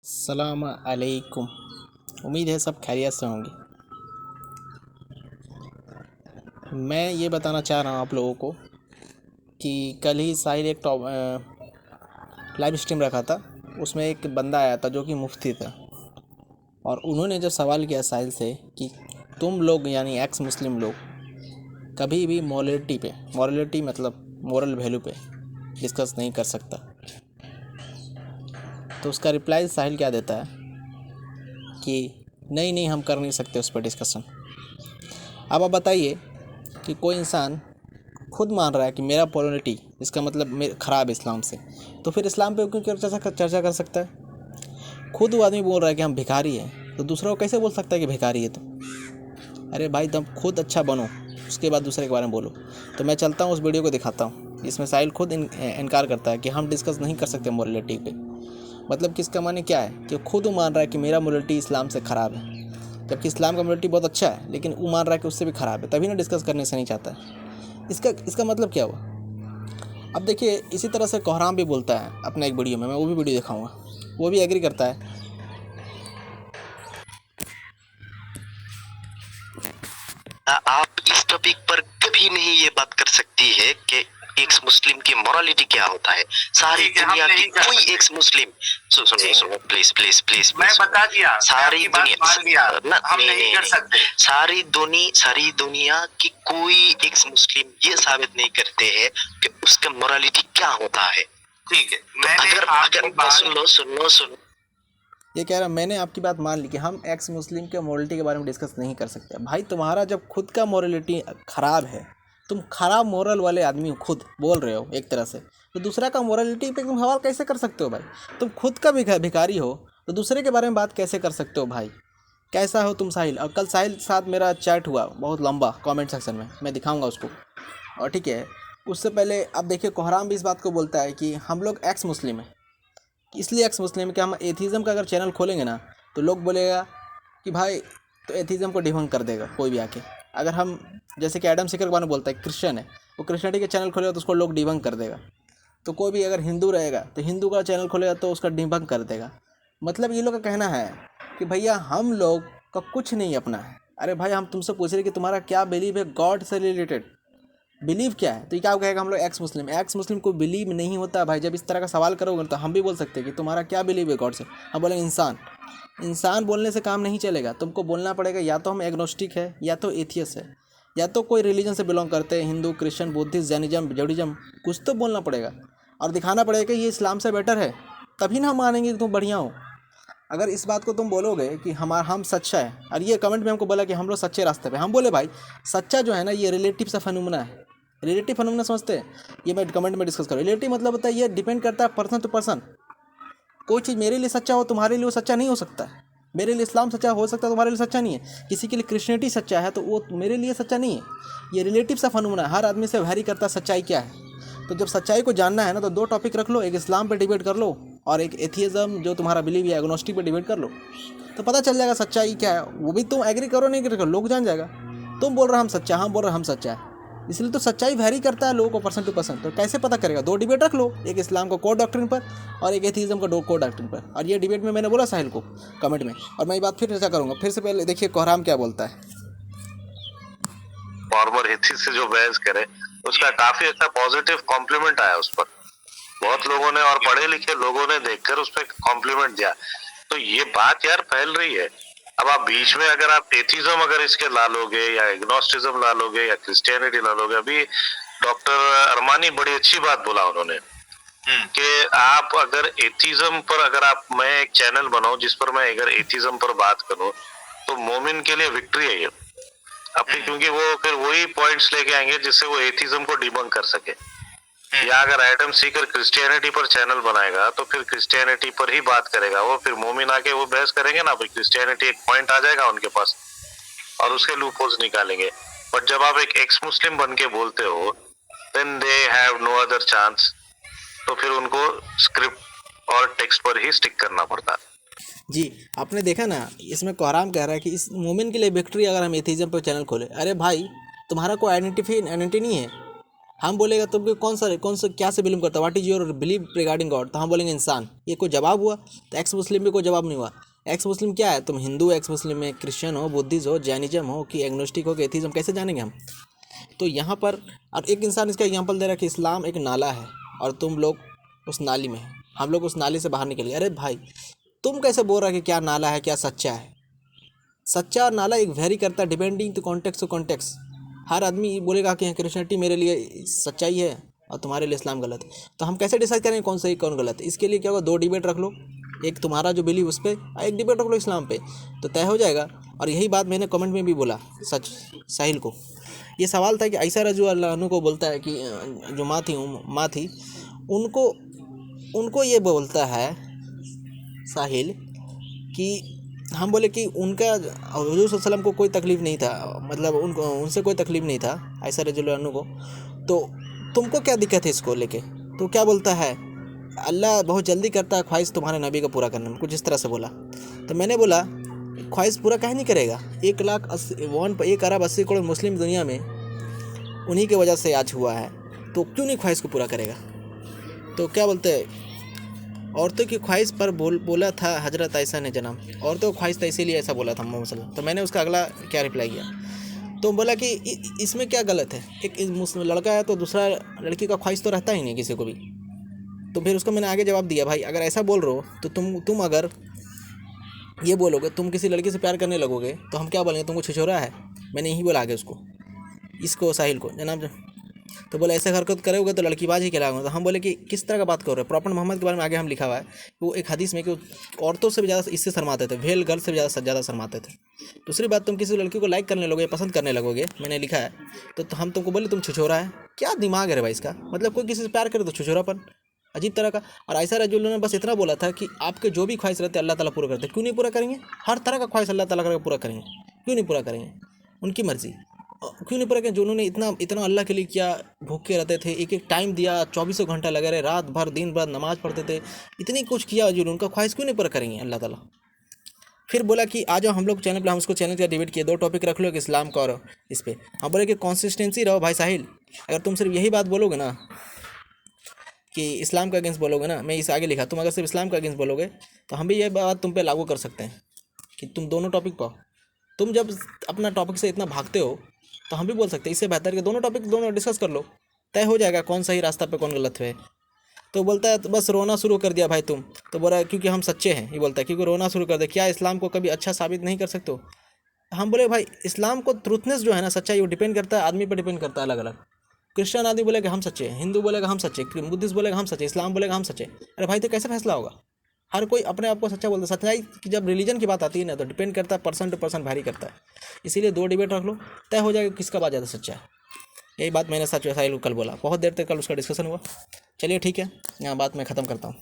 सलाम अलैकुम। उम्मीद है सब खैरियत से होंगे। मैं ये बताना चाह रहा हूँ आप लोगों को कि कल ही साहिल एक लाइव स्ट्रीम रखा था। उसमें एक बंदा आया था जो कि मुफ्ती था, और उन्होंने जब सवाल किया साहिल से कि तुम लोग यानी एक्स मुस्लिम लोग कभी भी मॉरलिटी मतलब मोरल वैल्यू पे डिस्कस नहीं कर सकता, तो उसका रिप्लाई साहिल क्या देता है कि नहीं हम कर नहीं सकते उस पर डिस्कशन। अब आप बताइए कि कोई इंसान खुद मान रहा है कि मेरा पॉलिटी इसका मतलब ख़राब है इस्लाम से, तो फिर इस्लाम पे क्यों चर्चा कर सकता है। खुद वो आदमी बोल रहा है कि हम भिखारी हैं, तो दूसरों को कैसे बोल सकता है कि भिखारी है। तो अरे भाई, तुम खुद अच्छा बनो, उसके बाद दूसरे के बारे में बोलो। तो मैं चलता हूँ, उस वीडियो को दिखाता हूँ। इसमें साहिल खुद इनकार करता है कि हम डिस्कस नहीं कर सकते मोरलिटी पे। मतलब कि इसका माने क्या है कि खुद वो मान रहा है कि मेरा मोरलिटी इस्लाम से ख़राब है, जबकि इस्लाम का मोरलिटी बहुत अच्छा है, लेकिन वो मान रहा है कि उससे भी ख़राब है, तभी ना डिस्कस करने से नहीं चाहता है। इसका मतलब क्या हुआ। अब देखिए, इसी तरह से कोहराम भी बोलता है अपने एक वीडियो में, मैं वो भी वीडियो दिखाऊंगा, वो भी एग्री करता है। आप इस टॉपिक पर कभी नहीं ये बात कर सकती है कि एक्स मुस्लिम की मोरालिटी क्या होता है। सारी दुनिया की कोई एक्स मुस्लिम सुनो प्लीज प्लीज प्लीज, मैं बता दिया, सारी दुनिया हम नहीं कर सकते। सारी दुनिया की कोई एक्स मुस्लिम ये साबित नहीं करते हैं कि उसका मोरालिटी क्या होता है। ठीक है, अगर सुनो ये कह रहा, मैंने आपकी बात मान ली कि हम एक्स मुस्लिम के मोरलिटी के बारे में डिस्कस नहीं कर सकते। भाई, तुम्हारा जब खुद का मोरलिटी ख़राब है, तुम खराब मोरल वाले आदमी खुद बोल रहे हो एक तरह से, तो दूसरा का मोरलिटी पे तुम सवाल कैसे कर सकते हो। भाई, तुम खुद का भिखारी हो तो दूसरे के बारे में बात कैसे कर सकते हो। भाई, कैसा हो तुम साहिल। और कल साहिल के साथ मेरा चैट हुआ बहुत लंबा कमेंट सेक्शन में, मैं दिखाऊंगा उसको। और ठीक है, उससे पहले अब देखिए, कोहराम भी इस बात को बोलता है कि हम लोग एक्स मुस्लिम हैं। इसलिए एक्स मुस्लिम कि हम एथीज़म का अगर चैनल खोलेंगे ना, तो लोग बोलेगा कि भाई, तो एथीज़म को डिबंक कर देगा कोई भी आके। अगर हम जैसे कि एडम सीकर के बारे में बोलता है, क्रिश्चियन है, वो क्रिश्चियनिटी के चैनल खोलेगा तो उसको लोग डिबंक कर देगा। तो कोई भी अगर हिंदू रहेगा तो हिंदू का चैनल खोलेगा तो उसका डिबंक कर देगा। मतलब ये लोग का कहना है कि भैया हम लोग का कुछ नहीं अपना है। अरे भाई, हम तुमसे पूछ रहे कि तुम्हारा क्या बिलीव है गॉड से रिलेटेड, बिलीव क्या है। तो ये क्या कहेगा, हम लोग एक्स मुस्लिम को बिलीव नहीं होता। भाई, जब इस तरह का सवाल करोगे तो हम भी बोल सकते हैं कि तुम्हारा क्या बिलीव है गॉड से। हम बोलेंगे इंसान बोलने से काम नहीं चलेगा। तुमको बोलना पड़ेगा या तो हम एग्नोस्टिक है, या तो एथियस है, या तो कोई रिलीजन से बिलोंग करते हैं, Hindu, Christian, Buddhist, Jainism, Judaism, कुछ तो बोलना पड़ेगा और दिखाना पड़ेगा कि ये इस्लाम से बेटर है, तभी ना हम मानेंगे कि तुम बढ़िया हो। अगर इस बात को तुम बोलोगे कि हम सच्चा है, और ये कमेंट में हमको बोला कि हम लोग सच्चे रास्ते पे, हम बोले भाई, सच्चा जो है ना, ये रिलेटिव सा फिनोमेना है। रिलेटिव फिनोमेना समझते हैं, ये मैं कमेंट में डिस्कस करूँ। रिलेटिव मतलब होता है ये डिपेंड करता है पर्सन टू पर्सन। कोई चीज़ मेरे लिए सच्चा हो, तुम्हारे लिए वो सच्चा नहीं हो सकता है। मेरे लिए इस्लाम सच्चा हो सकता है, तुम्हारे लिए सच्चा नहीं है। किसी के लिए क्रिश्चियनिटी सच्चा है तो वो मेरे लिए सच्चा नहीं है। ये रिलेटिव सा फिनोमेना है, हर आदमी से वैरी करता है सच्चाई क्या है। तो जब सच्चाई को जानना है ना, तो दो टॉपिक रख लो, एक इस्लाम पे डिबेट कर लो और एक एथियज़म जो तुम्हारा बिलीव है एग्नोस्टिक पे डिबेट कर लो, तो पता चल जाएगा सच्चाई क्या है। वो भी तुम एग्री करो नहीं करो, लोग जान जाएगा। तुम बोल रहे हम सच्चा, हम बोल रहे हम सच्चा है, इसलिए तो सच्चाई वैरी करता है लोगों को पर्सन टू पर्सन। तो कैसे पता करेगा, दो डिबेट रख लो, एक इस्लाम का कोड डॉक्ट्रिन पर और एक एथियज़म का कोड डॉक्ट्रिन पर। और ये डिबेट में मैंने बोला साहिल को कमेंट में, और मैं ये बात फिर चर्चा करूँगा। फिर से पहले देखिए कोहराम क्या बोलता है। फॉर्मर एथिस्ट से जो बहस करे, उसका काफी अच्छा पॉजिटिव कॉम्प्लीमेंट आया उस पर। बहुत लोगों ने और पढ़े लिखे लोगों ने देखकर उस पर कॉम्प्लीमेंट दिया। तो ये बात यार फैल रही है। अब आप बीच में अगर आप एथिज्म अगर इसके ला लोगे, या एग्नोस्टिज्म ला लोगे, या क्रिश्चियनिटी ला लोगे। अभी डॉक्टर अरमानी बड़ी अच्छी बात बोला उन्होंने कि आप अगर एथिज्म पर अगर आप, मैं एक चैनल बनाऊं जिस पर मैं अगर एथिज्म पर बात करूं, तो मोमिन के लिए विक्ट्री है ये अपनी, क्योंकि वो फिर वही पॉइंट्स लेके आएंगे जिससे वो एथिज्म को डिबंक कर सके। या अगर एडम सीकर क्रिश्चियनिटी पर चैनल बनाएगा तो फिर क्रिश्चियनिटी पर ही बात करेगा वो, फिर मोमिन आके वो बहस करेंगे ना, फिर क्रिश्चियनिटी एक पॉइंट आ जाएगा उनके पास और उसके लूपहोल्स निकालेंगे। बट जब आप एक एक्स मुस्लिम बन के बोलते हो, then they have no other chance, तो फिर उनको स्क्रिप्ट और टेक्स्ट पर ही स्टिक करना पड़ता है। जी, आपने देखा ना, इसमें कोहराम कह रहा है कि इस मोमिन के लिए विक्ट्री अगर हम एथिज्म पर चैनल खोले। अरे भाई, तुम्हारा कोई आइडेंटिटी नहीं है, हम बोलेगा तुमको कौन सा क्या से बिलीव करता है, what is your believe regarding God, तो हम बोलेंगे इंसान। ये कोई जवाब हुआ? तो एक्स मुस्लिम में कोई जवाब नहीं हुआ। एक्स मुस्लिम क्या है? तुम हिंदू एक्स मुस्लिम में क्रिश्चियन हो, बुद्धिस्ट हो, जैनिज्म हो कि एग्नोस्टिक हो कि एथीज्म, कैसे जानेंगे हम? तो यहाँ पर और एक इंसान इसका एग्जाम्पल दे रहा है कि इस्लाम एक नाला है और तुम लोग उस नाली में हैं, हम लोग उस नाली से बाहर निकल गए। अरे भाई तुम कैसे बोल रहा है कि क्या नाला है क्या सच्चा है? सच्चा और नाला एक वेरी करता है depending to context to context. हर आदमी बोलेगा कि क्रिश्चियनिटी मेरे लिए सच्चाई है और तुम्हारे लिए इस्लाम गलत है, तो हम कैसे डिसाइड करेंगे कौन सही कौन गलत है? इसके लिए क्या होगा, 2 डिबेट रख लो, एक तुम्हारा जो बिलीव उस पर और एक डिबेट रख लो इस्लाम पे, तो तय हो जाएगा। और यही बात मैंने कमेंट में भी बोला सच साहिल को। ये सवाल था कि ऐसा रजू अल्लाह अन्हु को बोलता है कि जो माँ थी उनको ये बोलता है साहिल कि हम बोले कि उनका हुजूर सल्लल्लाहु अलैहि वसल्लम को कोई तकलीफ़ नहीं था, मतलब उनसे कोई तकलीफ़ नहीं था ऐसा रजुल अन्हु को, तो तुमको क्या दिक्कत है इसको लेके? तो क्या बोलता है, अल्लाह बहुत जल्दी करता है ख्वाहिश तुम्हारे नबी को पूरा करने में, कुछ इस तरह से बोला। तो मैंने बोला ख्वाहिश पूरा काहे नहीं करेगा? 1 अरब 80 करोड़ मुस्लिम दुनिया में उन्हीं की वजह से आज हुआ है, तो क्यों नहीं ख्वाहिश को पूरा करेगा? तो क्या बोलते हैं, औरतों की ख्वाहिश पर बोला था हजरत आयशा ने जनाब, औरतों की ख्वाहिश था इसीलिए ऐसा बोला था मोहम्मद सल्लल्लाहु अलैहि वसल्लम। तो मैंने उसका अगला क्या रिप्लाई किया, तो बोला कि इसमें क्या गलत है? एक मुस्लिम लड़का है तो दूसरा लड़की का ख्वाहिश तो रहता ही नहीं किसी को भी। तो फिर उसको मैंने आगे जवाब दिया, भाई अगर ऐसा बोल रहे हो तो तुम अगर ये बोलोगे तुम किसी लड़की से प्यार करने लगोगे तो हम क्या बोलेंगे, तुमको छिछोरा है? मैंने यही बोला आगे इसको साहिल को जनाब। तो बोले ऐसे हरकत करोगे तो लड़कीबाज ही कहलाओगे। तो हम बोले कि किस तरह का बात कर रहे हो? प्रॉफेट मोहम्मद के बारे में आगे हम लिखा हुआ है कि वो एक हदीस में कि औरतों से भी ज़्यादा इससे शर्माते थे, वेल गर्ल से भी ज़्यादा शर्माते थे। दूसरी बात, तुम किसी लड़की को लाइक करने लगोगे, पसंद करने लगोगे, मैंने लिखा है, तो हम तुमको बोले तुम छिछोरा है। क्या दिमाग है रे भाई इसका? मतलब कोई किसी से प्यार करे तो छिछोरापन, अजीब तरह का। और ऐसा रजुल ने बस इतना बोला था कि आपके जो भी ख्वाहिश रहते अल्लाह ताला पूरा करते, क्यों नहीं पूरा करेंगे? हर तरह का ख्वाहिश अल्लाह ताला करके पूरा करेंगे, क्यों नहीं पूरा करेंगे? उनकी मर्जी, क्यों नहीं पूरा करें? जो उन्होंने इतना अल्लाह के लिए किया, भूखे रहते थे, एक टाइम दिया, 24 घंटा लगे रहे, रात भर दिन भर नमाज पढ़ते थे, इतनी कुछ किया जो उनका ख्वाहिश क्यों नहीं पूरा करेंगे अल्लाह ताला? फिर बोला कि आ जाओ हम लोग चैनल पे, हम उसको चैनल का डिबेट किए, 2 टॉपिक रख लो, कि इस्लाम का और इस पर। हम बोले कि कॉन्सिस्टेंसी रहो भाई साहिल, अगर तुम सिर्फ यही बात बोलोगे ना कि इस्लाम का अगेंस्ट बोलोगे ना, मैं इस आगे लिखा, तुम अगर सिर्फ इस्लाम का अगेंस्ट बोलोगे तो हम भी ये बात तुम पे लागू कर सकते हैं कि तुम दोनों टॉपिक पाओ। तुम जब अपना टॉपिक से इतना भागते हो तो हम भी बोल सकते हैं इससे बेहतर कि दोनों टॉपिक डिस्कस कर लो, तय हो जाएगा कौन सही रास्ता पे कौन गलत है। तो बोलता है तो बस रोना शुरू कर दिया भाई तुम। तो बोला क्योंकि हम सच्चे हैं, ये बोलता है क्योंकि रोना शुरू कर दिया, क्या इस्लाम को कभी अच्छा साबित नहीं कर सकते हो? हम बोले भाई इस्लाम को ट्रूथनेस जो है ना, सच्चाई, वो डिपेंड करता है आदमी पर, डिपेंड करता है अलग अलग। क्रिश्चियन आदमी बोलेगा हम सच्चे हैं, हिंदू बोलेगा हम सच्चे, बुद्धिस्ट बोलेगा हम सच्चे, इस्लाम बोलेगा हम सच्चे। अरे भाई तो कैसे फैसला होगा? हर कोई अपने आप को सच्चा बोलता है। सच्चाई की जब रिलीजन की बात आती है ना, तो डिपेंड करता है, पर्सन टू पर्सन वैरी करता है। इसीलिए 2 डिबेट रख लो, तय हो जाएगा किसका बात ज़्यादा सच्चा है। यही बात मैंने सच साहिल को कल बोला, बहुत देर तक कल उसका डिस्कशन हुआ। चलिए ठीक है, यहाँ बात मैं ख़त्म करता हूँ।